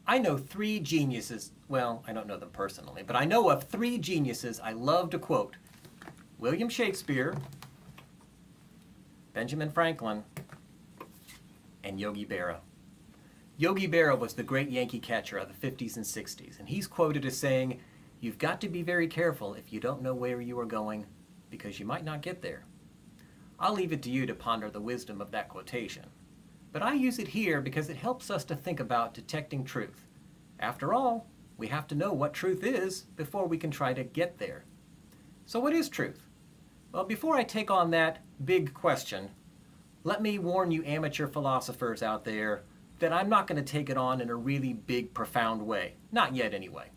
I know three geniuses, well, I don't know them personally, but I know of three geniuses I love to quote. William Shakespeare, Benjamin Franklin, and Yogi Berra. Yogi Berra was the great Yankee catcher of the 50s and 60s, and he's quoted as saying, "You've got to be very careful if you don't know where you are going, because you might not get there." I'll leave it to you to ponder the wisdom of that quotation. But I use it here because it helps us to think about detecting truth. After all, we have to know what truth is before we can try to get there. So what is truth? Well, before I take on that big question, let me warn you amateur philosophers out there that I'm not going to take it on in a really big, profound way. Not yet, anyway.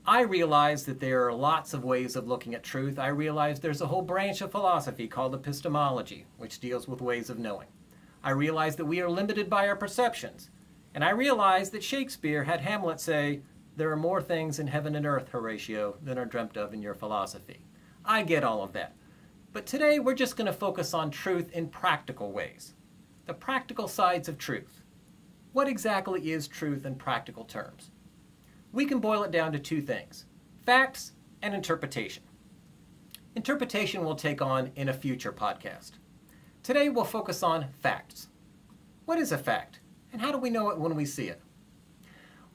I realize that there are lots of ways of looking at truth. I realize there's a whole branch of philosophy called epistemology, which deals with ways of knowing. I realize that we are limited by our perceptions. And I realize that Shakespeare had Hamlet say, "There are more things in heaven and earth, Horatio, than are dreamt of in your philosophy." I get all of that. But today we're just going to focus on truth in practical ways. The practical sides of truth. What exactly is truth in practical terms? We can boil it down to two things: facts and interpretation. Interpretation we'll take on in a future podcast. Today we'll focus on facts. What is a fact, and how do we know it when we see it?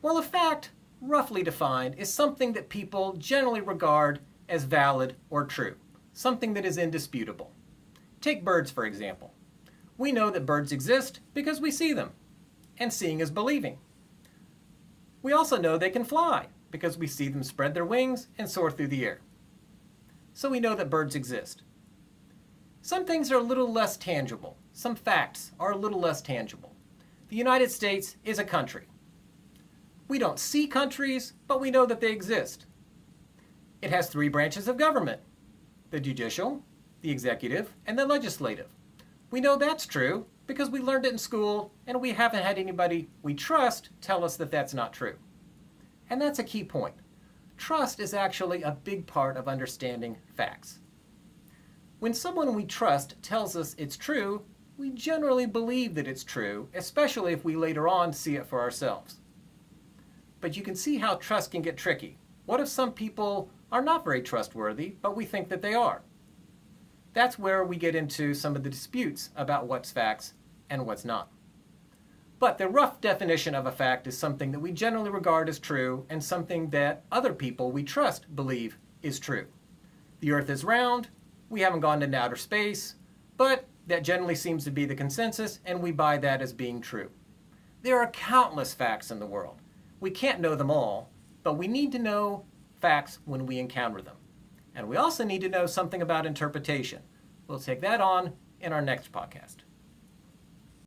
Well, a fact, roughly defined, is something that people generally regard as valid or true, something that is indisputable. Take birds, for example. We know that birds exist because we see them, and seeing is believing. We also know they can fly because we see them spread their wings and soar through the air. So we know that birds exist. Some things are a little less tangible. Some facts are a little less tangible. The United States is a country. We don't see countries, but we know that they exist. It has three branches of government: the judicial, the executive, and the legislative. We know that's true because we learned it in school, and we haven't had anybody we trust tell us that that's not true. And that's a key point. Trust is actually a big part of understanding facts. When someone we trust tells us it's true, we generally believe that it's true, especially if we later on see it for ourselves. But you can see how trust can get tricky. What if some people are not very trustworthy, but we think that they are? That's where we get into some of the disputes about what's facts and what's not. But the rough definition of a fact is something that we generally regard as true and something that other people we trust believe is true. The Earth is round, we haven't gone into outer space, but that generally seems to be the consensus, and we buy that as being true. There are countless facts in the world. We can't know them all, but we need to know facts when we encounter them. And we also need to know something about interpretation. We'll take that on in our next podcast.